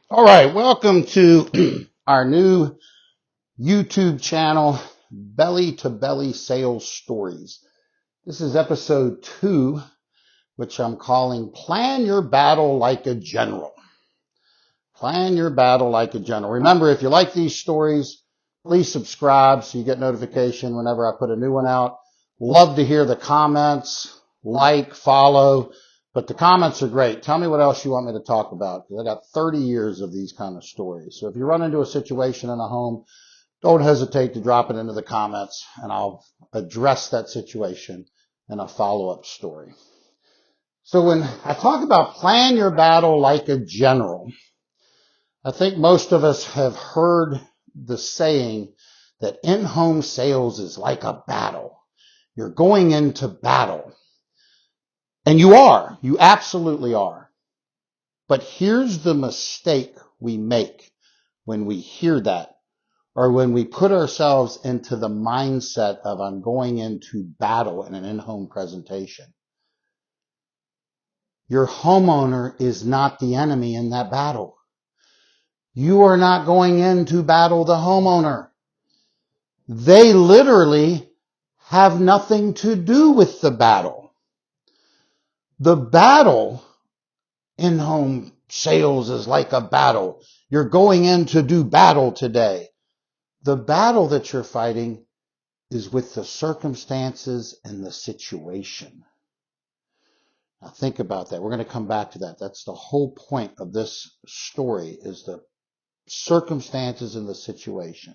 All right, welcome to our new YouTube channel, Belly to Belly Sales Stories. This is episode 2, which I'm calling Plan Your Battle Like a General. Plan your battle like a general. Remember, if you like these stories, please subscribe so you get notification whenever I put a new one out. Love to hear the comments, like, follow, but the comments are great. Tell me what else you want me to talk about, because I got 30 years of these kind of stories. So if you run into a situation in a home, don't hesitate to drop it into the comments, and I'll address that situation in a follow-up story. So when I talk about plan your battle like a general, I think most of us have heard the saying that in-home sales is like a battle. You're going into battle. And you are. You absolutely are. But here's the mistake we make when we hear that, or when we put ourselves into the mindset of I'm going into battle in an in-home presentation. Your homeowner is not the enemy in that battle. You are not going in to battle the homeowner. They literally have nothing to do with the battle. The battle in home sales is like a battle. You're going in to do battle today. The battle that you're fighting is with the circumstances and the situation. Now think about that. We're going to come back to that. That's the whole point of this story, is the circumstances and the situation.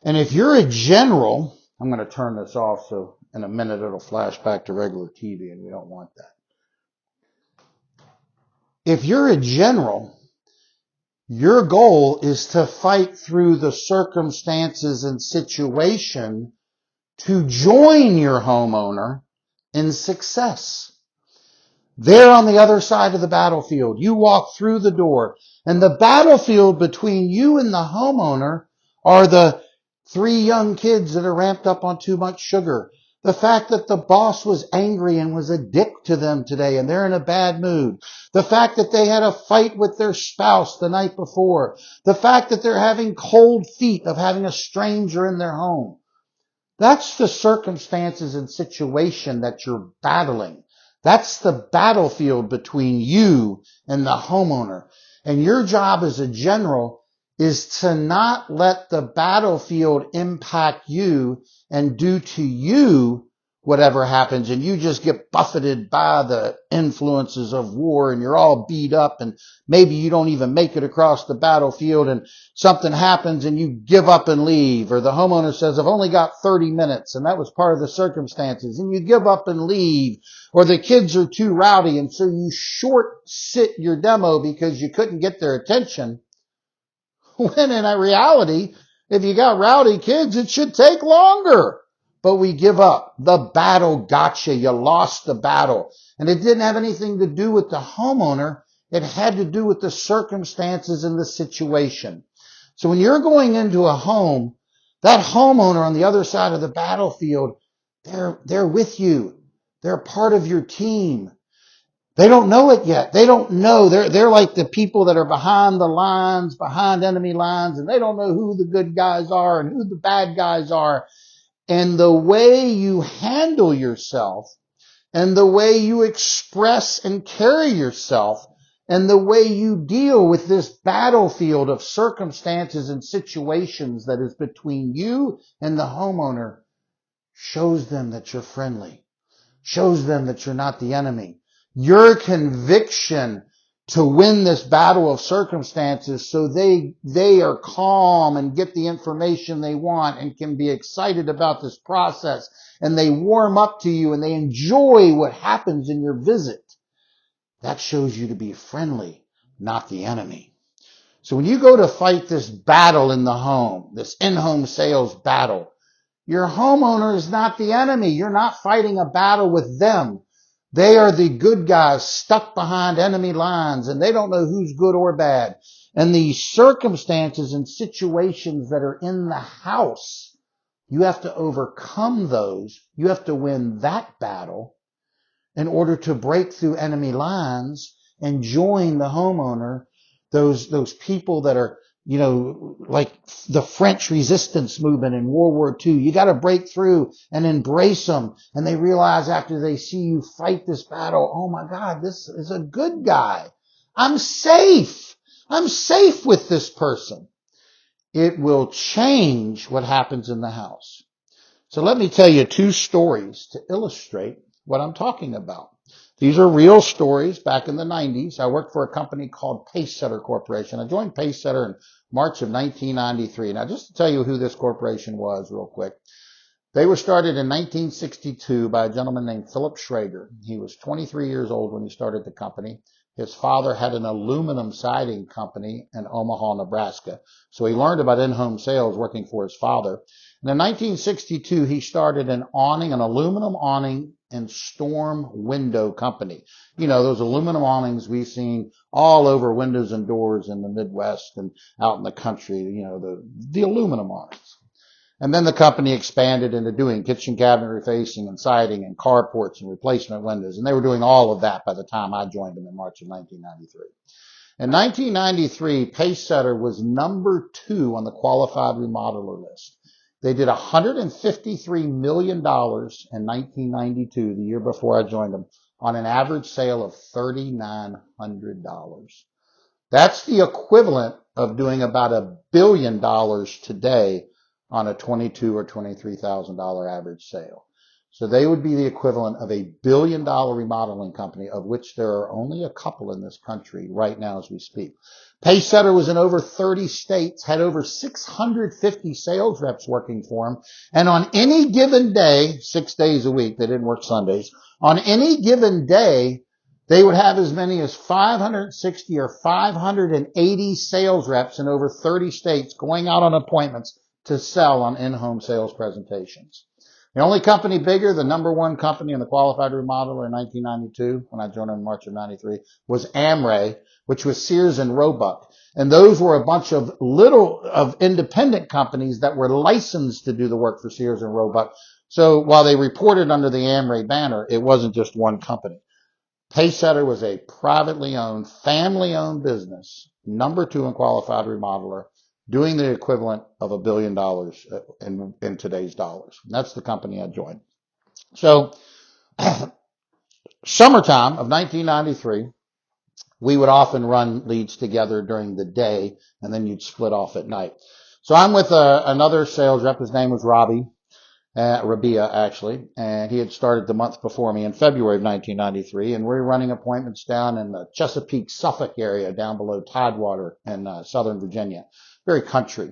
And if you're a general, I'm going to turn this off so in a minute it'll flash back to regular TV, and we don't want that. If you're a general, your goal is to fight through the circumstances and situation to join your homeowner in success. They're on the other side of the battlefield. You walk through the door, and the battlefield between you and the homeowner are the 3 young kids that are ramped up on too much sugar. The fact that the boss was angry and was a dick to them today and they're in a bad mood. The fact that they had a fight with their spouse the night before. The fact that they're having cold feet of having a stranger in their home. That's the circumstances and situation that you're battling. That's the battlefield between you and the homeowner. And your job as a general is to not let the battlefield impact you and do to you whatever happens, and you just get buffeted by the influences of war and you're all beat up, and maybe you don't even make it across the battlefield, and something happens and you give up and leave, or the homeowner says, I've only got 30 minutes, and that was part of the circumstances, and you give up and leave, or the kids are too rowdy, and so you short sit your demo because you couldn't get their attention. When in reality, if you got rowdy kids, it should take longer. But we give up. The battle got you. You lost the battle. And it didn't have anything to do with the homeowner. It had to do with the circumstances and the situation. So when you're going into a home, that homeowner on the other side of the battlefield, they're with you. They're part of your team. They don't know it yet. They don't know. They're like the people that are behind the lines, behind enemy lines, and they don't know who the good guys are and who the bad guys are. And the way you handle yourself and the way you express and carry yourself and the way you deal with this battlefield of circumstances and situations that is between you and the homeowner shows them that you're friendly, shows them that you're not the enemy. Your conviction to win this battle of circumstances so they are calm and get the information they want and can be excited about this process, and they warm up to you and they enjoy what happens in your visit. That shows you to be friendly, not the enemy. So when you go to fight this battle in the home, this in-home sales battle, your homeowner is not the enemy. You're not fighting a battle with them. They are the good guys stuck behind enemy lines, and they don't know who's good or bad. And the circumstances and situations that are in the house, you have to overcome those. You have to win that battle in order to break through enemy lines and join the homeowner those people that are, like the French resistance movement in World War II. You got to break through and embrace them. And they realize after they see you fight this battle, oh my God, this is a good guy. I'm safe. I'm safe with this person. It will change what happens in the house. So let me tell you two stories to illustrate what I'm talking about. These are real stories. Back in the 90s, I worked for a company called Pacesetter Corporation. I joined Pacesetter in March of 1993. Now, just to tell you who this corporation was real quick. They were started in 1962 by a gentleman named Philip Schrager. He was 23 years old when he started the company. His father had an aluminum siding company in Omaha, Nebraska. So he learned about in-home sales working for his father. And in 1962, he started an aluminum awning and storm window company. Those aluminum awnings we've seen all over windows and doors in the Midwest and out in the country, the aluminum awnings. And then the company expanded into doing kitchen cabinet refacing and siding and carports and replacement windows. And they were doing all of that by the time I joined them in March of 1993. In 1993, Pacesetter was number 2 on the qualified remodeler list. They did $153 million in 1992, the year before I joined them, on an average sale of $3,900. That's the equivalent of doing about $1 billion today on a $22,000 or $23,000 average sale. So they would be the equivalent of $1 billion remodeling company, of which there are only a couple in this country right now as we speak. Pacesetter was in over 30 states, had over 650 sales reps working for them. And on any given day, 6 days a week, they didn't work Sundays, on any given day, they would have as many as 560 or 580 sales reps in over 30 states going out on appointments to sell on in-home sales presentations. The only company bigger, the number 1 company in the qualified remodeler in 1992, when I joined them in March of 93, was Amray, which was Sears and Roebuck. And those were a bunch of independent companies that were licensed to do the work for Sears and Roebuck. So while they reported under the Amray banner, it wasn't just one company. Pacesetter was a privately owned, family-owned business, number 2 in qualified remodeler, doing the equivalent of $1 billion in today's dollars. And that's the company I joined. So, summertime of 1993, we would often run leads together during the day, and then you'd split off at night. So I'm with another sales rep. His name was Rabia, actually, and he had started the month before me in February of 1993, and we're running appointments down in the Chesapeake, Suffolk area, down below Tidewater in southern Virginia. Very country.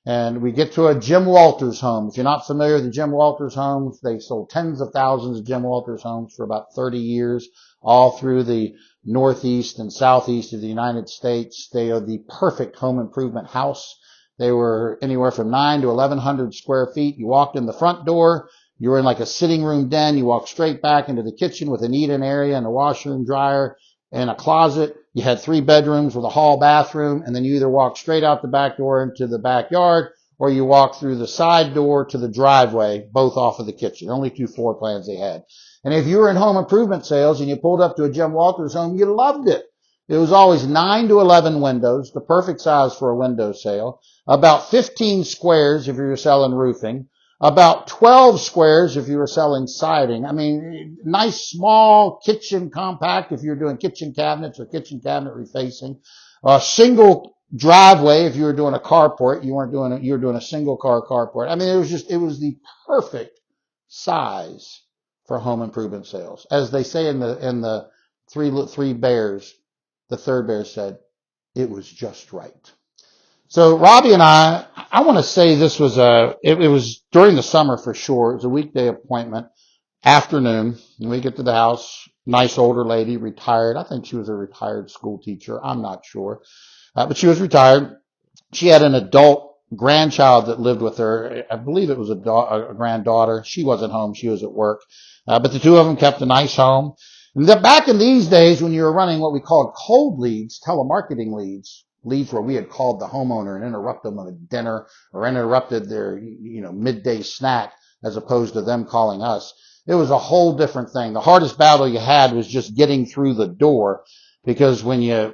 And we get to a Jim Walters home. If you're not familiar with the Jim Walters homes, they sold tens of thousands of Jim Walters homes for about 30 years, all through the northeast and southeast of the United States. They are the perfect home improvement house. They were anywhere from 9 to 1,100 square feet. You walked in the front door. You were in like a sitting room den. You walked straight back into the kitchen with an eat-in area and a washer and dryer and a closet. You had 3 bedrooms with a hall bathroom, and then you either walked straight out the back door into the backyard, or you walked through the side door to the driveway, both off of the kitchen. Only 2 floor plans they had. And if you were in home improvement sales and you pulled up to a Jim Walters home, you loved it. It was always 9 to 11 windows, the perfect size for a window sale. About 15 squares if you were selling roofing. About 12 squares if you were selling siding. I mean, nice small kitchen compact if you're doing kitchen cabinets or kitchen cabinet refacing. A single driveway if you were doing a carport. You were doing a single car carport. I mean, it was the perfect size for home improvement sales. As they say in the three bears, the third bear said, it was just right. So Robbie and I want to say this was it was during the summer for sure. It was a weekday appointment, afternoon, and we get to the house. Nice older lady, retired. I think she was a retired school teacher. I'm not sure. But she was retired. She had an adult grandchild that lived with her. I believe it was a granddaughter. She wasn't home. She was at work. But the 2 of them kept a nice home. And back in these days when you were running what we called cold leads, telemarketing leads where we had called the homeowner and interrupted them at dinner or interrupted their, midday snack as opposed to them calling us. It was a whole different thing. The hardest battle you had was just getting through the door, because when you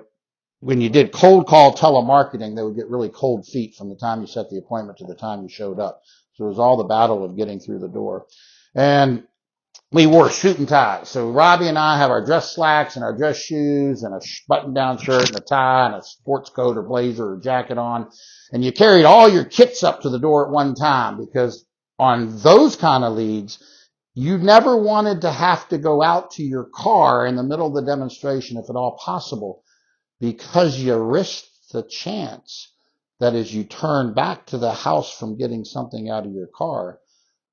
when you did cold call telemarketing, they would get really cold feet from the time you set the appointment to the time you showed up. So it was all the battle of getting through the door. And we wore suit and ties. So Robbie and I have our dress slacks and our dress shoes and a button-down shirt and a tie and a sports coat or blazer or jacket on. And you carried all your kits up to the door at one time, because on those kind of leads, you never wanted to have to go out to your car in the middle of the demonstration, if at all possible, because you risked the chance that as you turn back to the house from getting something out of your car,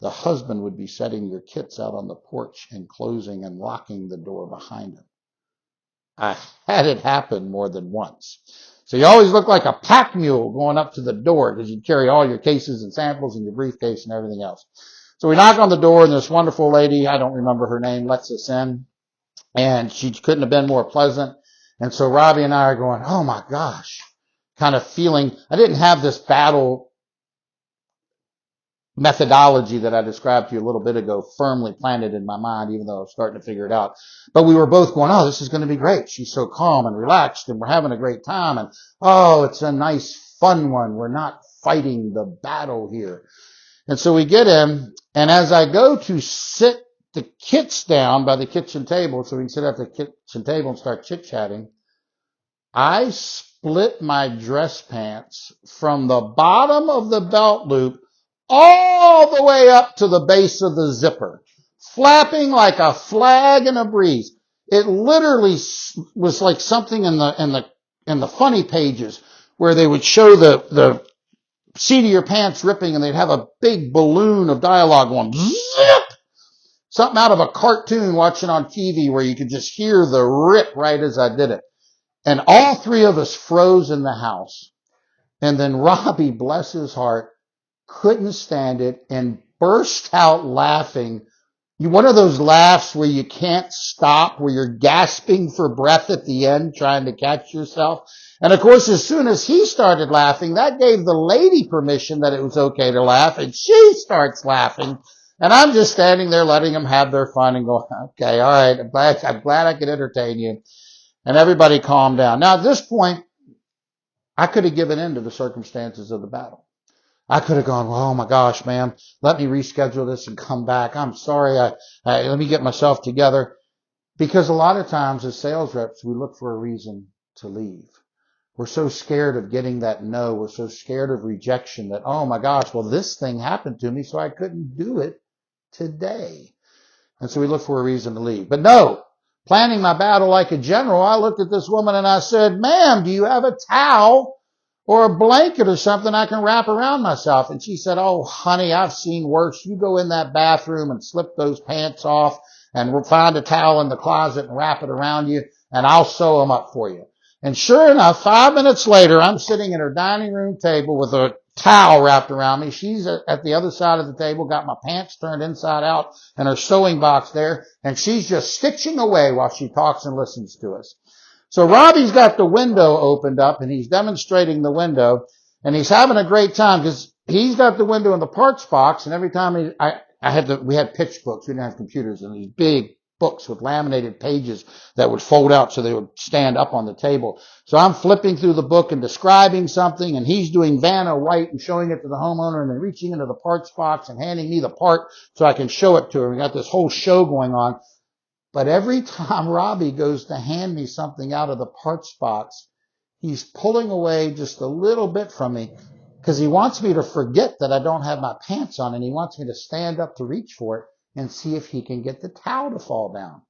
the husband would be setting your kits out on the porch and closing and locking the door behind him. I had it happen more than once. So you always look like a pack mule going up to the door, because you carry all your cases and samples and your briefcase and everything else. So we knock on the door, and this wonderful lady, I don't remember her name, lets us in. And she couldn't have been more pleasant. And so Robbie and I are going, oh my gosh, kind of feeling, I didn't have this battle methodology that I described to you a little bit ago firmly planted in my mind, even though I was starting to figure it out. But we were both going, oh, this is going to be great. She's so calm and relaxed, and we're having a great time. And oh, it's a nice, fun one. We're not fighting the battle here. And so we get in, and as I go to sit the kits down by the kitchen table so we can sit at the kitchen table and start chit-chatting, I split my dress pants from the bottom of the belt loop all the way up to the base of the zipper, flapping like a flag in a breeze. It literally was like something in the funny pages where they would show the seat of your pants ripping, and they'd have a big balloon of dialogue going zip. Something out of a cartoon watching on TV where you could just hear the rip right as I did it. And all three of us froze in the house. And then Robbie, bless his heart, couldn't stand it and burst out laughing. One of those laughs where you can't stop, where you're gasping for breath at the end, trying to catch yourself. And of course, as soon as he started laughing, that gave the lady permission that it was okay to laugh, and she starts laughing. And I'm just standing there letting them have their fun and going, okay, all right, I'm glad I could entertain you. And everybody calmed down. Now, at this point, I could have given in to the circumstances of the battle. I could have gone, well, oh my gosh, man, let me reschedule this and come back. I'm sorry. Let me get myself together. Because a lot of times as sales reps, we look for a reason to leave. We're so scared of getting that no. We're so scared of rejection that, oh my gosh, well, this thing happened to me, so I couldn't do it today. And so we look for a reason to leave. But no, planning my battle like a general, I looked at this woman and I said, ma'am, do you have a towel or a blanket or something I can wrap around myself? And she said, oh, honey, I've seen worse. You go in that bathroom and slip those pants off and we'll find a towel in the closet and wrap it around you, and I'll sew them up for you. And sure enough, 5 minutes later, I'm sitting at her dining room table with a towel wrapped around me. She's at the other side of the table, got my pants turned inside out and her sewing box there, and she's just stitching away while she talks and listens to us. So Robbie's got the window opened up, and he's demonstrating the window, and he's having a great time because he's got the window in the parts box, and every time we had pitch books. We didn't have computers, and these big books with laminated pages that would fold out so they would stand up on the table. So I'm flipping through the book and describing something, and he's doing Vanna White and showing it to the homeowner and then reaching into the parts box and handing me the part so I can show it to her. We got this whole show going on. But every time Robbie goes to hand me something out of the parts box, he's pulling away just a little bit from me because he wants me to forget that I don't have my pants on, and he wants me to stand up to reach for it and see if he can get the towel to fall down.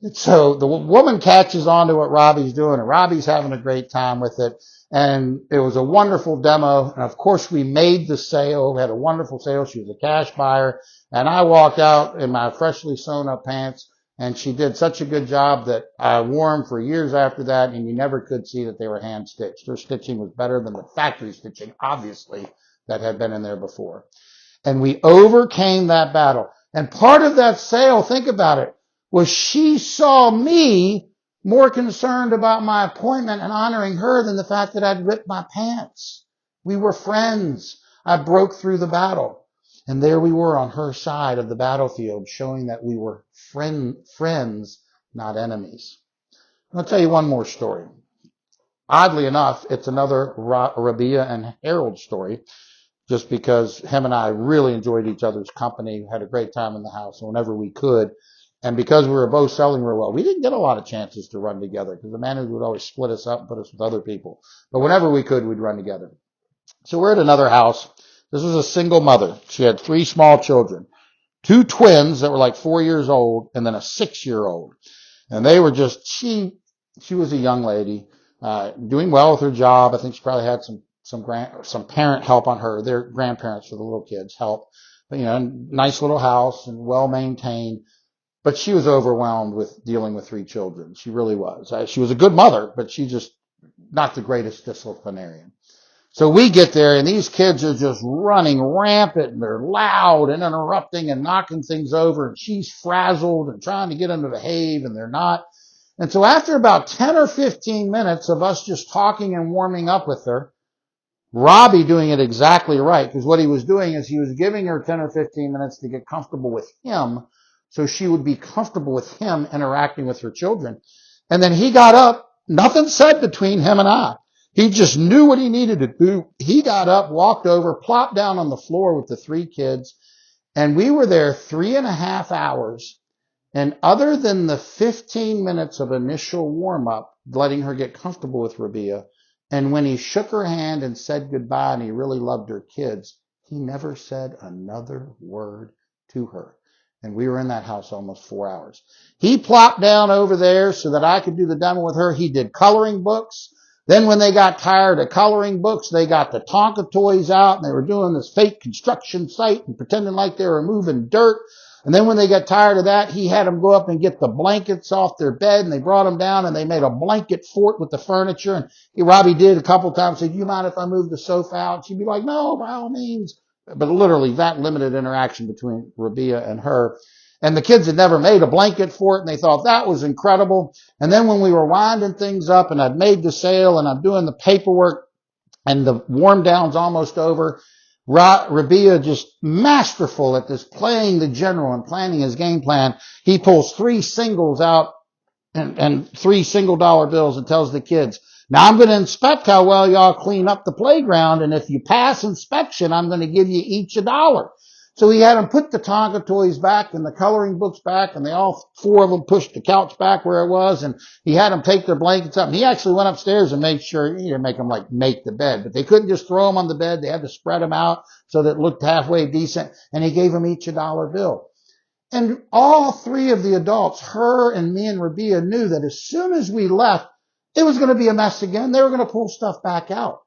And so the woman catches on to what Robbie's doing, and Robbie's having a great time with it. And it was a wonderful demo. And of course, we made the sale. We had a wonderful sale. She was a cash buyer. And I walked out in my freshly sewn up pants. And she did such a good job that I wore them for years after that, and you never could see that they were hand stitched. Her stitching was better than the factory stitching, obviously, that had been in there before. And we overcame that battle. And part of that sale, think about it, was she saw me more concerned about my appointment and honoring her than the fact that I'd ripped my pants. We were friends. I broke through the battle. And there we were on her side of the battlefield, showing that we were friends, not enemies. I'll tell you one more story. Oddly enough, it's another Rabia and Harold story, just because him and I really enjoyed each other's company, had a great time in the house whenever we could. And because we were both selling real well, we didn't get a lot of chances to run together because the manager would always split us up and put us with other people. But whenever we could, we'd run together. So we're at another house. This was a single mother. She had 3 small children, 2 twins that were like 4 years old, and then a 6-year-old. And they were just, she was a young lady, doing well with her job. I think she probably had some parent help on her, their grandparents for the little kids help. But, nice little house and well maintained. But she was overwhelmed with dealing with 3 children. She really was. She was a good mother, but she just not the greatest disciplinarian. So we get there and these kids are just running rampant and they're loud and interrupting and knocking things over, and she's frazzled and trying to get them to behave and they're not. And so after about 10 or 15 minutes of us just talking and warming up with her, Robbie doing it exactly right, because what he was doing is he was giving her 10 or 15 minutes to get comfortable with him so she would be comfortable with him interacting with her children. And then he got up, nothing said between him and I. He just knew what he needed to do. He got up, walked over, plopped down on the floor with the 3 kids, and we were there 3.5 hours. And other than the 15 minutes of initial warm-up, letting her get comfortable with Rabia, and when he shook her hand and said goodbye and he really loved her kids, he never said another word to her. And we were in that house almost 4 hours. He plopped down over there so that I could do the demo with her. He did coloring books. Then when they got tired of coloring books, they got the Tonka toys out and they were doing this fake construction site and pretending like they were moving dirt. And then when they got tired of that, he had them go up and get the blankets off their bed, and they brought them down and they made a blanket fort with the furniture. And Robbie did a couple of times, said, "Do you mind if I move the sofa out?" She'd be like, "No, by all means." But literally that limited interaction between Rabia and her. And the kids had never made a blanket fort, and they thought that was incredible. And then when we were winding things up and I'd made the sale and I'm doing the paperwork and the warm down's almost over, Rabia, just masterful at this, playing the general and planning his game plan. He pulls 3 singles out and 3 $1 bills and tells the kids, "Now I'm going to inspect how well y'all clean up the playground, and if you pass inspection, I'm going to give you each $1." So he had them put the Tonka toys back and the coloring books back, and they all 4 of them pushed the couch back where it was, and he had them take their blankets up. And he actually went upstairs and made sure, he didn't make them make the bed, but they couldn't just throw them on the bed. They had to spread them out so that it looked halfway decent, and he gave them each $1 bill. And all 3 of the adults, her and me and Rabia, knew that as soon as we left, it was going to be a mess again. They were going to pull stuff back out.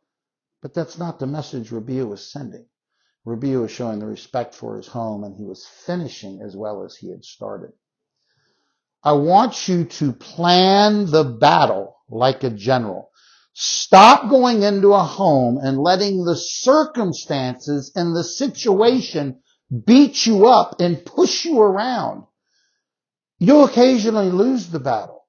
But that's not the message Rabia was sending. Rabia was showing the respect for his home, and he was finishing as well as he had started. I want you to plan the battle like a general. Stop going into a home and letting the circumstances and the situation beat you up and push you around. You'll occasionally lose the battle.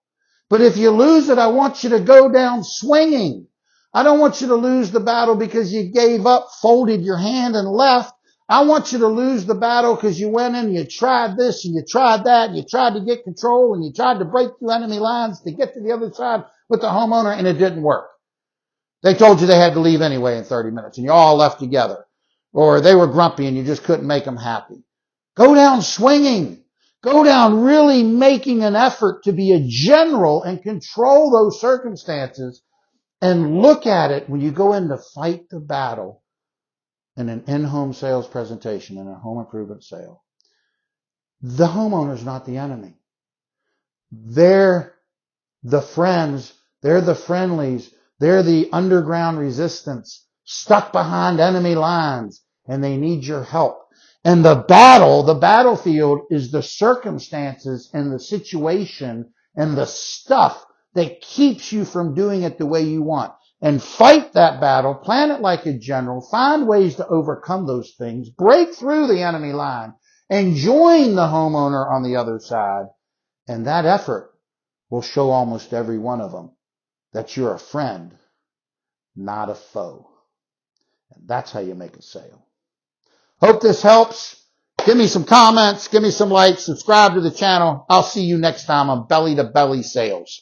But if you lose it, I want you to go down swinging. I don't want you to lose the battle because you gave up, folded your hand, and left. I want you to lose the battle because you went in and you tried this and you tried that and you tried to get control and you tried to break through enemy lines to get to the other side with the homeowner, and it didn't work. They told you they had to leave anyway in 30 minutes and you all left together. Or they were grumpy and you just couldn't make them happy. Go down swinging. Go down really making an effort to be a general and control those circumstances. And look at it when you go in to fight the battle in an in-home sales presentation, in a home improvement sale. The homeowner's not the enemy. They're the friends. They're the friendlies. They're the underground resistance stuck behind enemy lines, and they need your help. And the battlefield is the circumstances and the situation and the stuff that keeps you from doing it the way you want. And fight that battle, plan it like a general, find ways to overcome those things, break through the enemy line, and join the homeowner on the other side. And that effort will show almost every one of them that you're a friend, not a foe. And that's how you make a sale. Hope this helps. Give me some comments, give me some likes, subscribe to the channel. I'll see you next time on Belly to Belly Sales.